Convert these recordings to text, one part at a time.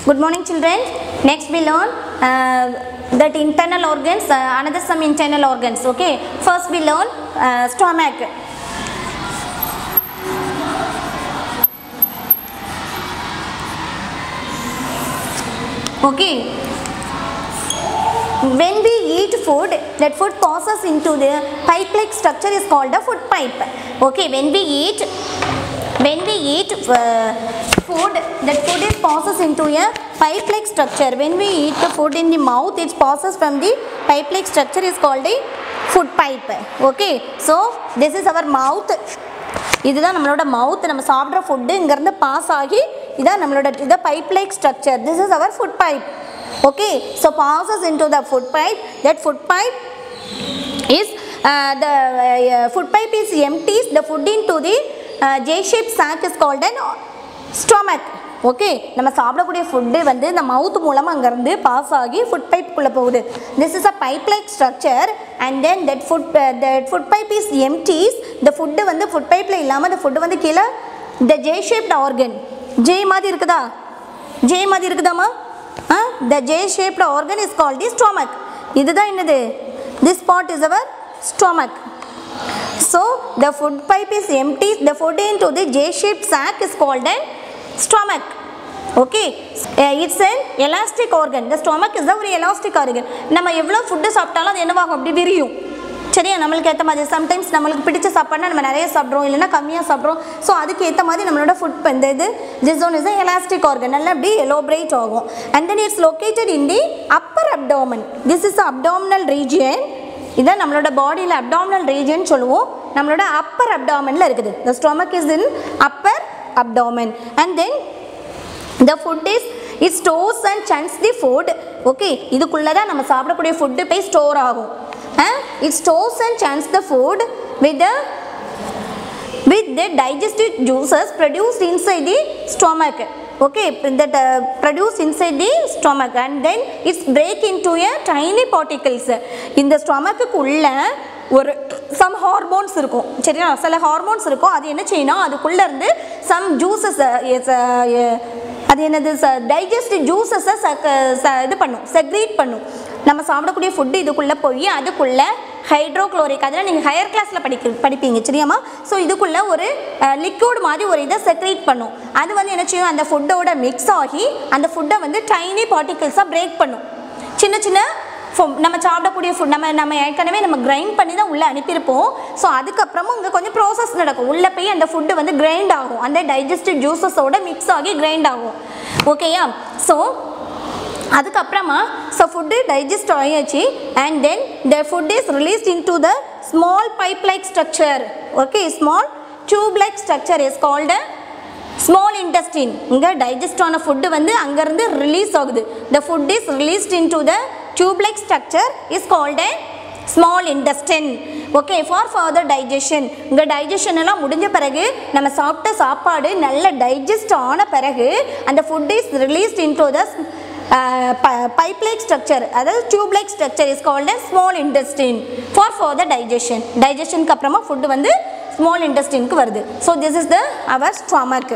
Good morning children. Next we learn that internal organs, another some internal organs. Okay. First we learn stomach. Okay. When we eat food, that food passes into the pipe-like structure is called the food pipe. Okay. When we eat food, that food is passes into a pipe-like structure. When we eat the food in the mouth, it passes from the pipe-like structure is called the food pipe. Okay. So this is our mouth. இதுதான் நம்மளோட மவுத். நம்ம சாப்பிட்ற food இங்கேருந்து pass ஆகி இதான் நம்மளோட இதை pipe like structure. This is our food pipe. Okay. So passes into the food pipe. That food pipe is the food pipe is empties the food into the J-shaped sac is called an stomach. Okay. நம்ம சாப்பிடக்கூடிய food வந்து இந்த மவுத் மூலமாக அங்கேருந்து pass ஆகி food பைப்புக்குள்ளே போகுது. This is a pipe like structure and then that food pipe is empties. இந்த ஃபுட்டு வந்து ஃபுட் பைப்பில் இல்லாமல் இந்த ஃபுட்டு வந்து கீழே the J shaped organ. J மாதிரி இருக்குதா? ஜே மாதிரி இருக்குதாம்மா? The J shaped organ is called the stomach. இதுதான் என்னது? This part is our stomach. So the food pipe is empties the food into the J-shaped sac is called a stomach. Okay. It's an elastic organ. The stomach is a very elastic organ. நம்ம எவ்வளோ food சாப்பிட்டாலும் அது என்னவாகும்? அப்படி விரியும். சரியா? நம்மளுக்கு ஏற்ற மாதிரி சம்டைம்ஸ் நம்மளுக்கு பிடிச்ச சாப்பாடுனா நம்ம நிறைய சாப்பிட்றோம், இல்லைன்னா கம்மியாக சாப்பிட்றோம். ஸோ அதுக்கு ஏற்ற மாதிரி நம்மளோட ஃபுட் இந்த இது this one is elastic organ. நல்லா அப்படி எலோபரேட் ஆகும். And then it's located in the upper abdomen. This is abdominal region. இதான் நம்மளோட பாடியில் அப்டாமினல் ரீஜன் சொல்லுவோம். நம்மளோட அப்பர் அப்டாமனில் இருக்குது. The stomach is in upper abdomen and then the food is it stores and churns the food. Okay. இதுக்குள்ளே தான் நம்ம சாப்பிடக்கூடிய ஃபுட்டு போய் ஸ்டோர் ஆகும். It stores and churns the food with the digestive juices produced inside the stomach. Okay, that produced inside the stomach and then it's break into a tiny particles. In the stomach குள்ள ஒரு some hormones இருக்கும். சரியா? சில hormones இருக்கும். அது என்ன செய்யணும்? அதுக்குள்ள இருந்து some juices அது என்னது டைஜஸ்டிவ் ஜூஸஸை இது பண்ணும், செக்ரீட் பண்ணும். நம்ம சாப்பிடக்கூடிய ஃபுட்டு இதுக்குள்ளே போய் அதுக்குள்ளே ஹைட்ரோக்ளோரிக், அதெல்லாம் நீங்கள் ஹையர் கிளாஸில் படிப்பீங்க. சரியாம்மா? ஸோ இதுக்குள்ளே ஒரு லிக்விட் மாதிரி ஒரு இதை செக்ரேட் பண்ணும். அது வந்து என்ன செய்யும்? அந்த ஃபுட்டோட மிக்ஸ் ஆகி அந்த ஃபுட்டை வந்து டைனி பார்ட்டிகிள்ஸாக பிரேக் பண்ணும். சின்ன சின்ன நம்ம சாப்பிடக்கூடிய ஃபுட் நம்ம ஏற்கனவே நம்ம கிரைண்ட் பண்ணி தான் உள்ளே அனுப்பியிருப்போம். ஸோ அதுக்கப்புறமும் இங்கே கொஞ்சம் ப்ராசஸ் நடக்கும். உள்ளே போய் அந்த ஃபுட்டு வந்து கிரைண்ட் ஆகும். அந்த டைஜஸ்டிவ் ஜூஸஸோட மிக்ஸ் ஆகி கிரைண்ட் ஆகும். ஓகேயா? ஸோ அதுக்கப்புறமா ஸோ ஃபுட்டு டைஜஸ்ட் ஆகியாச்சு and then the food is released into the small pipe like structure. Okay. Small tube like structure is called small intestine. இங்கே டைஜஸ்ட் ஆன ஃபுட்டு வந்து அங்கேருந்து ரிலீஸ் ஆகுது. The food is released into the tube like structure is called small intestine. Okay. For further digestion. இங்கே digestion எல்லாம் முடிஞ்ச பிறகு நம்ம சாப்பிட்ட சாப்பாடு நல்ல டைஜஸ்ட் ஆன பிறகு அந்த food is released into the pipe like structure, அதாவது tube like structure is called as small intestine for further digestion. digestion க்கு அப்புறமா ஃபுட் வந்து small intestine க்கு வருது. so this is the our stomach.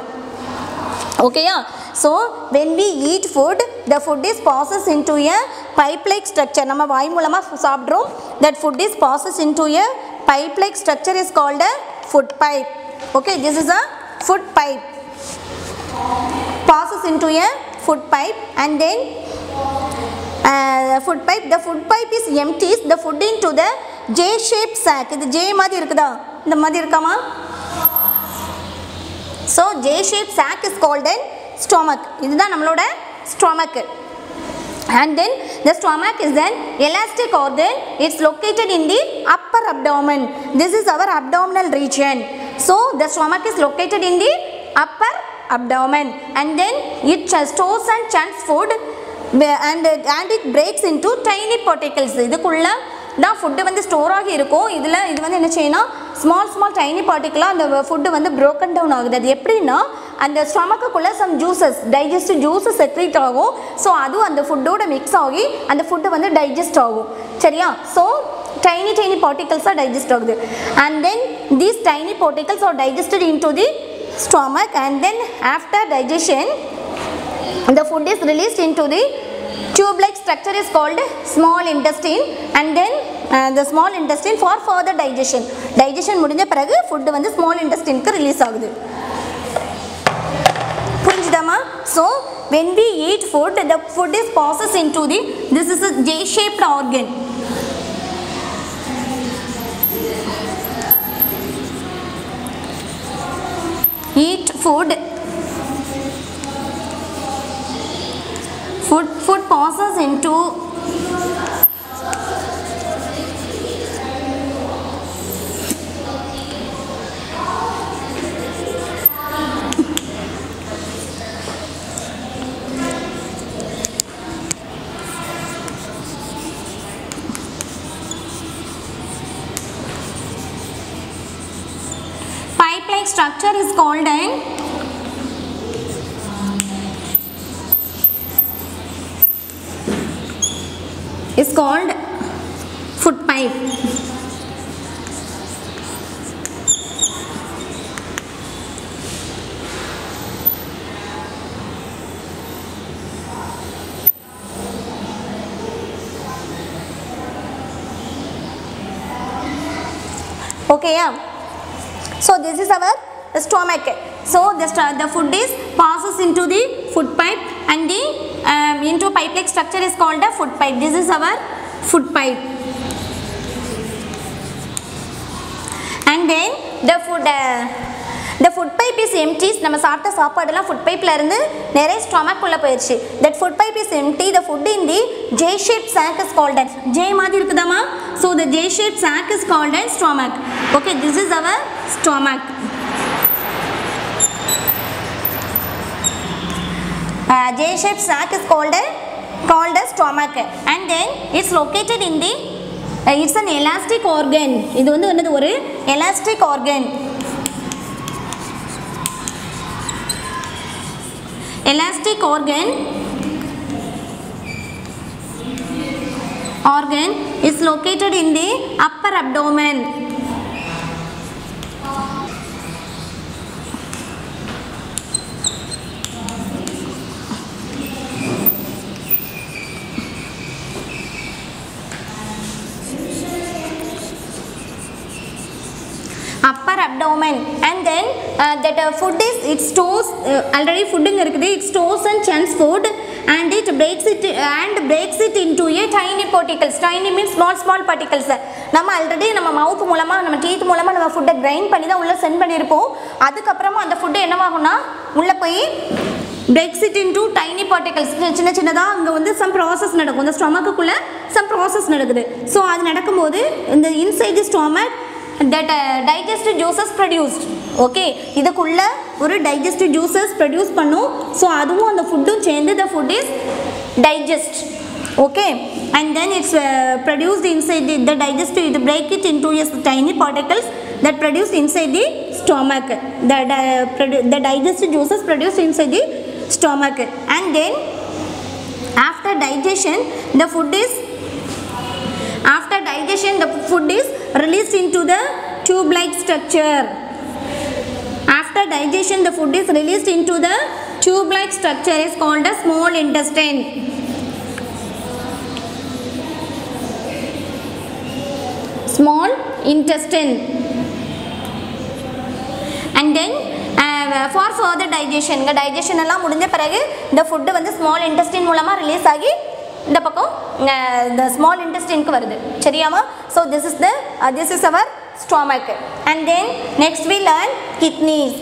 ஓகேயா? so when we eat food the food is passes into a pipe like structure. நம்ம வாய் மூலமா சாப்பிடுறோம். that food is passes into a pipe like structure is called a food pipe. okay. this is a food pipe. passes into a food pipe and then the food pipe is empties the food into the J shaped sac. இது J மாதிரி இருக்குதா? இந்த மாதிரி இருக்காமா? so J shaped sac is called an stomach. இதுதான் நம்மளோட stomach. and then the stomach is an elastic organ. it's located in the upper abdomen. this is our abdominal region. so the stomach is located in the upper abdomen and then it stores and chunks food and it breaks into tiny particles. இதுக்குள்ள தான் food வந்து store ஆகி இருக்கும். இது வந்து என்ன செய்யணும்? Small tiny பார்ட்டிக்கலாக அந்த ஃபுட்டு வந்து broken down ஆகுது. அது எப்படின்னா அந்த ஸ்டொமக்குள்ளே some juices digestive juices secrete ஆகும். ஸோ அதுவும் அந்த ஃபுட்டோட மிக்ஸ் ஆகி அந்த ஃபுட்டு வந்து டைஜஸ்ட் ஆகும். சரியா? So tiny particles are digest ஆகுது and then these tiny particles are digested into the stomach and then after digestion the food is released into the tube-like structure is called small intestine, and then the small intestine for further digestion. Digestion முடிஞ்ச பிறகு food வந்து small intestine க்கு release ஆகுது. புரிஞ்சுதாமா? So when we eat food, the food is passes into the, this is a J-shaped organ. Eat food. Food passes into pipe-like structure is called an food pipe. Okay, yeah. So this is our stomach. So the food is passes into the food pipe, and the into pipe-like structure is called a food pipe. This is our food pipe. And then the food pipe is empty. நம்ம சாப்பிட்ட சாப்பாடுலாம் food pipeல இருந்து நேரே stomach உள்ள போயிடுச்சு. That food pipe is empty. The food in the J-shaped sac is called as, J மாதிரி இருக்குதாமா? So the J-shaped sac is called as stomach. Okay, this is our stomach. J-shaped sac is called as stomach, and then it's located in the it's an elastic organ. இது வந்து என்னது, ஒரு elastic organ. Elastic organ is located in the upper abdomen. Upper abdomen, and then that food is, it stores already food inga irukudhu, it stores and chunks food, and it breaks it into a tiny particles. Tiny means small particles. நம்ம already நம்ம மவுத் மூலமா நம்ம teeth மூலமா நம்ம ஃபுட்டை grind பண்ணி தான் உள்ள சென்ட் பண்ணியிருப்போம். அதுக்கு அப்புறமா அந்த ஃபுட் என்னவாகும்னா உள்ள போய் breaks it into tiny particles. சின்ன சின்னதா அங்க வந்து some process நடக்கும். அந்த ஸ்டொமக்குள்ள some process நடக்குது. So அது நடக்கும்போது இந்த inside the stomach that digestive juices produced. Okay, இதுக்குள்ள ஒரு digestive juices produce பண்ணும். So அதுவும் அந்த ஃபுட்டும் சேர்ந்து the food is digest. Okay, and then it's produced inside the digestive, it break it into tiny particles that produced inside the stomach. The digestive juices produced inside the stomach, and then after digestion the food is released into the tube-like structure. After digestion the food is released into the tube-like structure is called a small intestine. Small intestine. And then for further digestion, digestion எல்லாம் முடிஞ்ச பிறகு இந்த food வந்து small intestine மூலமா release ஆகி இந்த பக்கம் the small intestine க்கு வருது. சரியாமா? So this is our stomach. And then next we learn kidneys.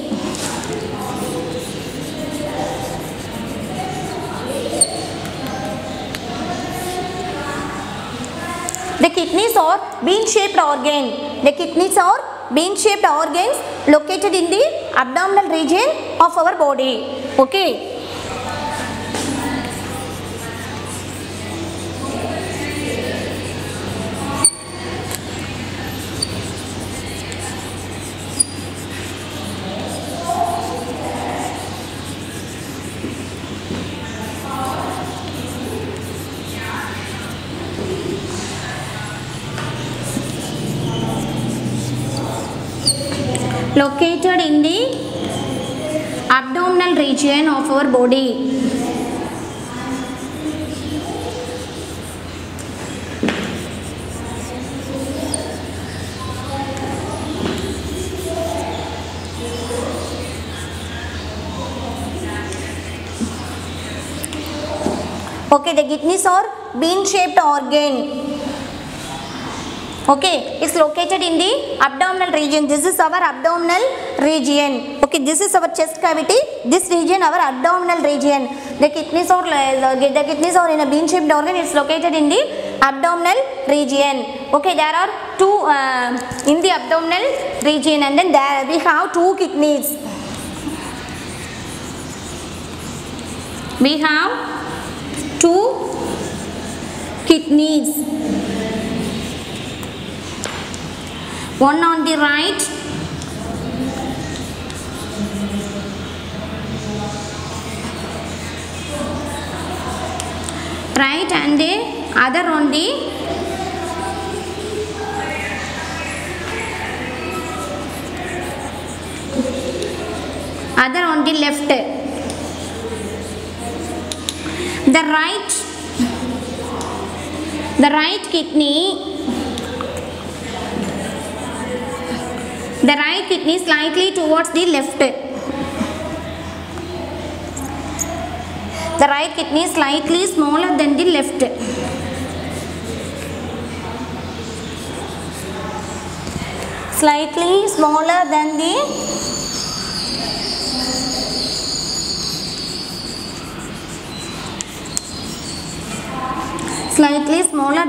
The kidneys are bean-shaped organ. The kidneys are bean-shaped organs located in the abdominal region of our body. Okay. Located in the abdominal region of our body. Okay, the kidneys are bean shaped organ. Okay, it's located in the abdominal region. This is our abdominal region. Okay, this is our chest cavity. This region our abdominal region. The kidneys are in a bean shaped organ. It's located in the abdominal region. Okay, there are two in the abdominal region, and then there we have two kidneys. We have two kidneys. One on the right, and the other on the left. The right kidney slightly towards the left. The right kidney is slightly smaller than the left. Slightly smaller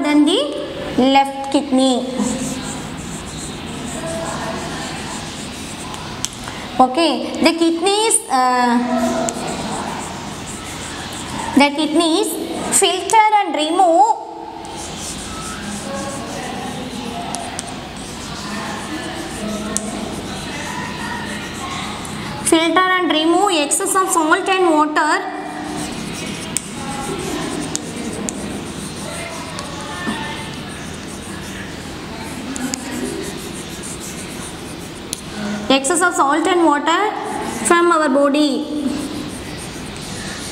than the left kidney. Okay, the kidneys filter and remove excess of salt and water from our body.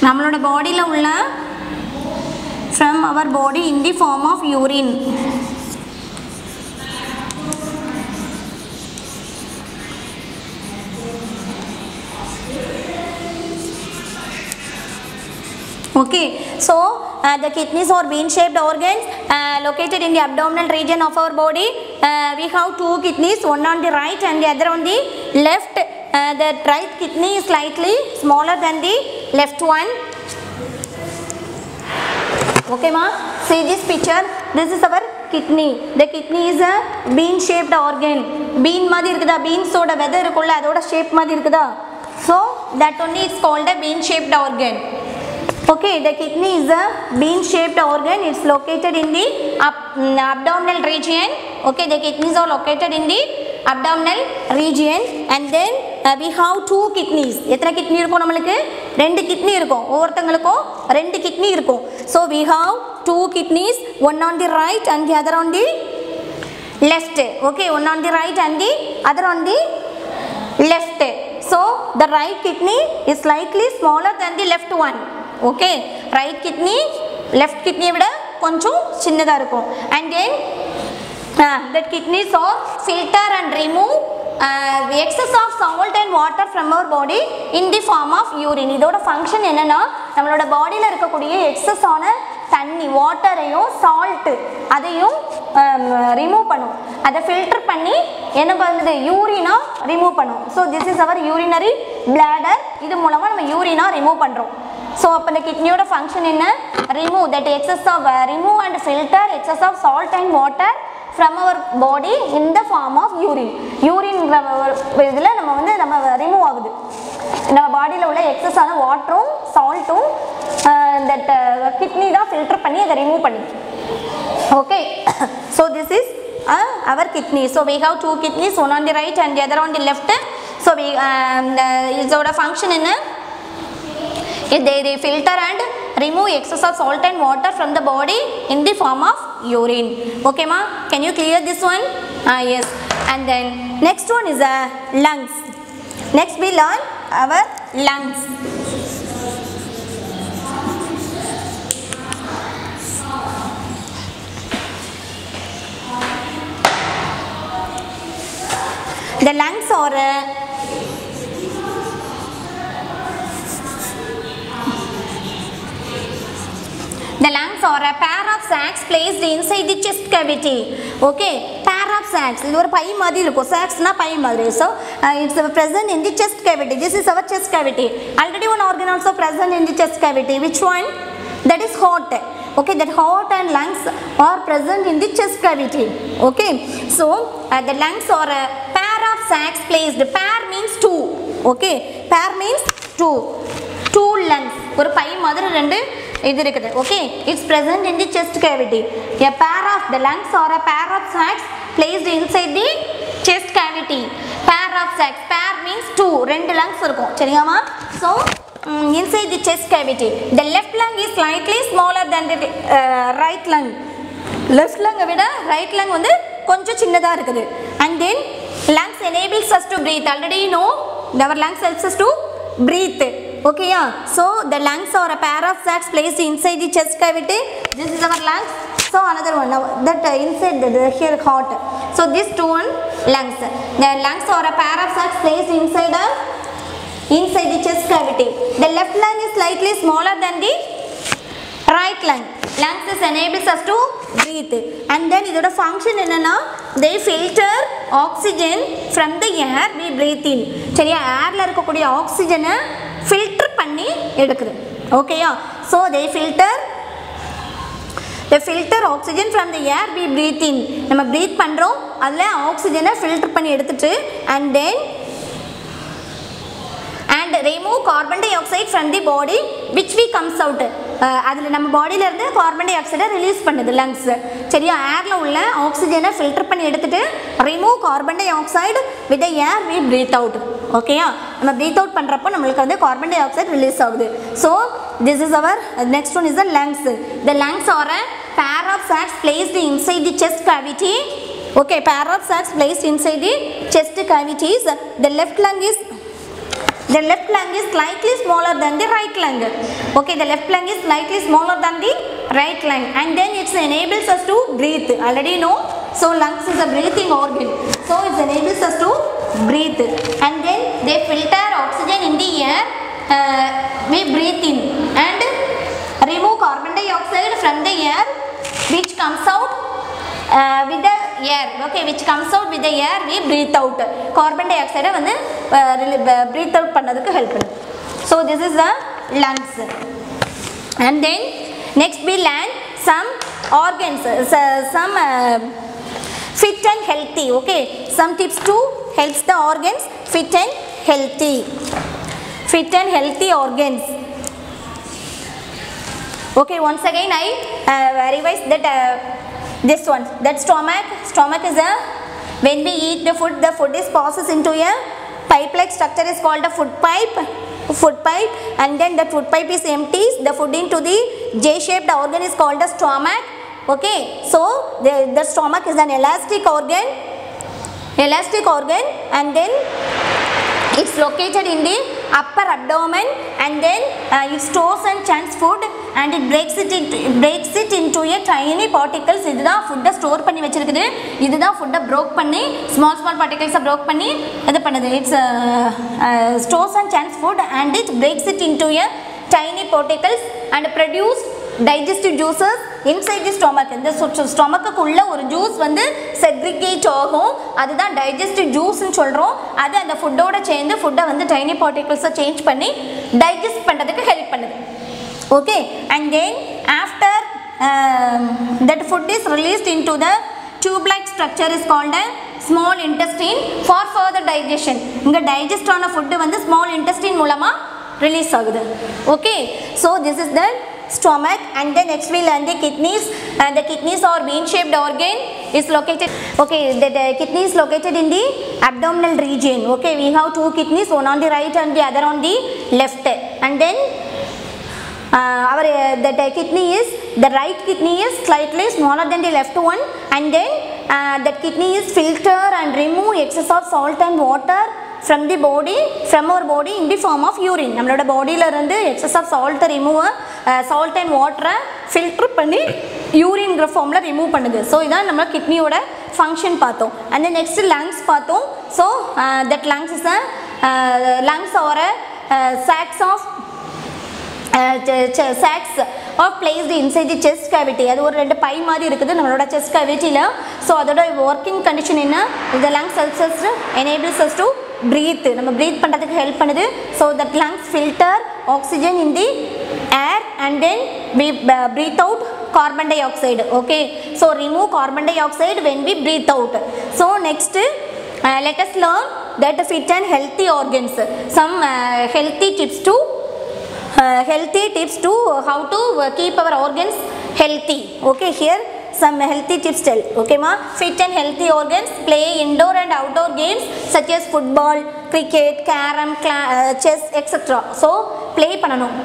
நம்மளோட பாடியில் உள்ள from our body in the form of urine. Okay, so the kidneys are bean shaped organs located in the abdominal region of our body. We have two kidneys, one on the right and the other on the left. The right kidney is slightly smaller than the left one. Okay ma, see this picture, this is our kidney. The kidney is a bean shaped organ. Bean மாதிரி இருக்குதா, beans ஓட weather இருக்குல்ல அதோட shape மாதிரி இருக்குதா, so that only is called a bean shaped organ. Okay, the kidney is a bean shaped organ. It's located in the abdominal region. Okay, the kidneys are located in the abdominal region, and then we have two kidneys. எத்தனை kidney இருக்கும் நம்மளுக்கு? ரெண்டு kidney இருக்கும். ஒவ்வொருத்தங்களுக்கும் ரெண்டு kidney இருக்கும். So we have two kidneys, one on the right and the other on the left. Okay, one on the right and the other on the left. So the right kidney is slightly smaller than the left one. Okay, right kidney left kidney விட கொஞ்சம் சின்னதா இருக்கும். And then that kidneys are filter and remove excess of salt and water from our body in the form of urine. இதோட function என்னன்னா, நம்மளோட பாடியில் இருக்கக்கூடிய excess ஆன தண்ணி வாட்டரையும் சால்ட் அதையும் ரிமூவ் பண்ணும். அதை ஃபில்டர் பண்ணி என்ன பண்ணுது, யூரினா ரிமூவ் பண்ணும். So this is our urinary bladder. இது மூலமாக நம்ம யூரினா ரிமூவ் பண்ணுறோம். ஸோ அப்போ இந்த கிட்னியோட ஃபங்க்ஷன் என்ன, remove that excess of remove and filter excess of salt and water from our body in the form of urine. யூரின்ங்கிற இதில் நம்ம ரிமூவ் ஆகுது. நம்ம பாடியில் உள்ள எக்ஸஸான வாட்டரும் சால்ட்டும் தட் கிட்னி தான் ஃபில்டர் பண்ணி அதை ரிமூவ் பண்ணுது. Okay, so this is our kidney. So we have two kidneys, one on the right and the other on the left. So we இதோட function என்ன, they filter and remove excess of salt and water from the body in the form of urine. Okay ma, can you clear this one? Yes. And then next one is lungs. Next we learn our lungs. The lungs are The lungs are a pair of sacs placed inside the chest cavity. Okay, pair of sacs. இது ஒரு by மாதிரி இருக்கும். Sacs na by மாதிரி. So it's present in the chest cavity. This is our chest cavity. Already one organ also present in the chest cavity. Which one? That is heart. Okay, that heart and lungs are present in the chest cavity. Okay, so the lungs are a pair of sacs placed. Pair means two. Okay, pair means two. Two lungs. ஒரு by மாதிரி ரெண்டு இது இருக்குது. Okay, it's present in the chest cavity. A pair of the lungs or a pair of sacs placed inside the chest cavity. Pair of sacs. Pair means two. ரெண்டு lungs இருக்கும். சரியாமா? So inside the chest cavity, the left lung is slightly smaller than the right lung. Left lung விட right lung வந்து கொஞ்சம் சின்னதா இருக்குது. And then lungs enables us to breathe. Already you know our lungs helps us to breathe. Okay, yeah. So the lungs are a pair of sacs placed inside the chest cavity. This is our lungs. So another one now that inside the here heart. So this two one lungs. The lungs are a pair of sacs placed inside the chest cavity. The left lung is slightly smaller than the right lung. Lungs is enables us to breathe. And then இதோட function என்னன்னா they filter oxygen from the air we breathe in. சரியா, airல இருக்கக்கூடிய ஆக்சிஜனை filter பண்ணி எடுக்குது. ஓகேயா, so they filter oxygen from the air we breathe in. நம்ம breathe பண்றோம், அதுல ஆக்சிஜனை filter பண்ணி எடுத்துட்டு and remove carbon dioxide from the body which we comes out. அதில் நம்ம பாடியில இருந்து கார்பன் டை ஆக்சைடை ரிலீஸ் பண்ணுது லங்ஸ். சரியா, ஏர்ல உள்ள ஆக்சிஜனை ஃபில்டர் பண்ணி எடுத்துட்டு remove carbon dioxide with the air we breathe out. ஓகேயா, நம்ம பிரீத் அவுட் பண்றப்போ நம்மளுக்கு வந்து கார்பன் டை ஆக்சைடு ரிலீஸ் ஆகுது. So this is our next one is the lungs. The lungs are a pair of sacs placed inside the chest cavity. Okay, pair of sacs placed inside the chest cavities. The left lung is slightly smaller than the right lung. Okay, the left lung is slightly smaller than the right lung, and then it enables us to breathe. Already know, so lungs is a breathing organ, so it enables us to breathe. And then they filter oxygen in the air we breathe in and remove carbon dioxide from the air which comes out with the air. Okay, which comes out with the air we breathe out. Carbon dioxide வந்து breathe out பண்ணதுக்கு help பண்ணுது. So this is the lungs. And then next we learn some organs, some fit and healthy. Okay, some tips to helps the organs fit and healthy. Fit and healthy organs. Okay, once again I revise that this one, that stomach is a, when we eat the food is passes into a pipe like structure is called a food pipe, and then that food pipe is empties the food into the J-shaped organ is called a stomach. Okay, so the stomach is an elastic organ, and then it's located in the upper abdomen, and then it stores and chunks food and it breaks it into a tiny particles. இதுதான் food store பண்ணி வச்சிருக்குது. இதுதான் food broke பண்ணி small particles broke பண்ணி இது பண்ணுது. It's stores and chunks food and it breaks it into a tiny particles and produce digestive juices inside the stomach. இந்த ஸ்டொமக்குக்கு உள்ள ஒரு ஜூஸ் வந்து செக்ரிகேட் ஆகும், அதுதான் digestive juice ன்னு சொல்றோம். அது அந்த ஃபுட்டோட சேர்ந்து ஃபுட்டை வந்து tiny particles சேஞ்ச் பண்ணி டைஜஸ்ட் பண்றதுக்கு ஹெல்ப் பண்ணுது. Okay, and then after that food is released into the tube-like structure is called a small intestine for further digestion. இங்க digest ஆன food வந்து small intestine மூலமா release ஆகுது. Okay, so this is the stomach. And then next we learn the kidneys. The kidneys are bean-shaped organ is located. Okay, the kidney is located in the abdominal region. Okay, we have two kidneys, one on the right and the other on the left. And then the right kidney is slightly smaller than the left one, and then that kidney is filter and remove excess of salt and water from the body, from our body in the form of urine. நம்மளோட பாடியில இருந்து excess of salt remove salt and water filter பண்ணி யூரின்ங்கிற ஃபார்ம்ல remove பண்ணுது. So இதான் நம்ம கிட்னியோட function பார்த்தோம். and then next lungs பார்த்தோம். so that lungs is a lungs are a sacs R placed inside the chest cavity. அது ஒரு 2 பை மாதிரி இருக்குது நம்மளோட செஸ்ட் கேவிட்டியில். ஸோ அதோட ஒர்க்கிங் கண்டிஷன் என்ன, இந்த lungs helps enables us to breathe, நம்ம breathe பண்ணுறதுக்கு ஹெல்ப் பண்ணுது. So that lungs filter oxygen in the air and then we breathe out carbon dioxide. Okay, so remove carbon dioxide when we breathe out. So next let us learn that fit and healthy organs, some healthy tips to how to keep our organs healthy. Okay, here some healthy tips tell. Okay ma, fit and healthy organs play indoor and outdoor games such as football, cricket, carom, chess etc. So play பண்ணனும்.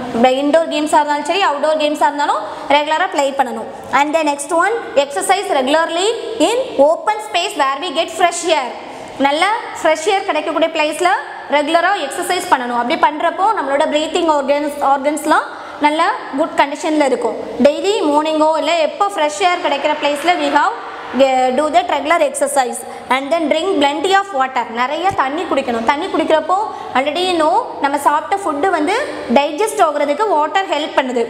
indoor games ஆ இருந்தாலும் சரி outdoor games ஆ இருந்தாலும் ரெகுலரா play பண்ணனும். And the next one, exercise regularly in open space where we get fresh air. நல்ல fresh air கிடைக்கக்கூடிய பிளேஸ்ல ரெகுலரா எக்ஸசைஸ் பண்ணனும். அப்படி பண்றப்போ நம்மளோட பிரீத்திங் ஆர்கன்ஸ்லாம் நல்ல குட் கண்டிஷனில் இருக்கும். டெய்லி மார்னிங்கோ இல்லை எப்போ ஃப்ரெஷ் ஏர் கிடைக்கிற பிளேஸில் we have to that regular exercise. And then drink plenty of water, நிறைய தண்ணி குடிக்கணும். தண்ணி குடிக்கிறப்போ ஆல்ரெடி நம்ம சாப்பிட்ட ஃபுட்டு வந்து டைஜஸ்ட் ஆகுறதுக்கு வாட்டர் ஹெல்ப் பண்ணுது.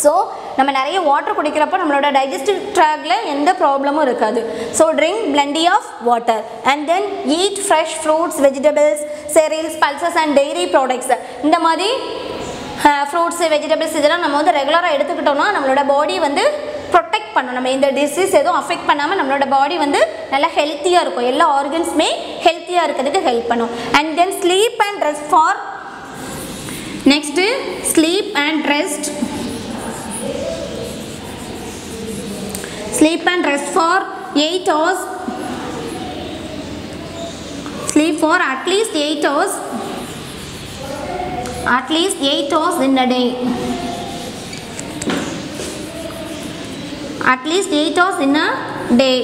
ஸோ நம்ம நிறைய வாட்டர் குடிக்கிறப்போ நம்மளோட டைஜஸ்டிவ் ட்ராக்ல எந்த ப்ராப்ளமும் இருக்காது. So drink plenty of water and then eat fresh fruits, vegetables, cereals, pulses and dairy products. இந்த மாதிரி ஃப்ரூட்ஸ், வெஜிடபிள்ஸ் இதெல்லாம் நம்ம வந்து ரெகுலராக எடுத்துக்கிட்டோம்னா நம்மளோட பாடி வந்து ப்ரொடெக்ட் பண்ணும். நம்ம இந்த டிசீஸ் எதுவும் அஃபெக்ட் பண்ணாமல் நம்மளோட பாடி வந்து நல்லா ஹெல்த்தியாக இருக்கும். எல்லா ஆர்கன்ஸுமே ஹெல்த்தியாக இருக்கிறதுக்கு ஹெல்ப் பண்ணும். And then sleep and rest for next sleep and rest for 8 hours. Sleep for at least 8 hours. At least 8 hours in a day. At least 8 hours in a day.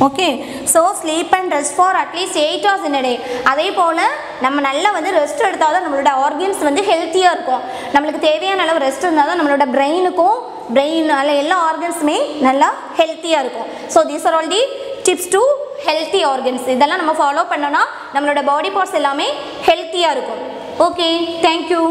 Okay, so sleep and rest for at least 8 hours in a day. அதே போல் நம்ம நல்லா வந்து rest எடுத்தால் தான் நம்மளோட organs வந்து ஹெல்த்தியாக இருக்கும். நம்மளுக்கு தேவையான அளவு ரெஸ்ட் இருந்தால் தான் நம்மளோட பிரெயின் எல்லா ஆர்கன்ஸுமே நல்லா ஹெல்த்தியாக இருக்கும். So these are all the tips to healthy organs. இதெல்லாம் நம்ம ஃபாலோ பண்ணோன்னா நம்மளோட பாடி பார்ட்ஸ் எல்லாமே ஹெல்த்தியாக இருக்கும். Okay, thank you.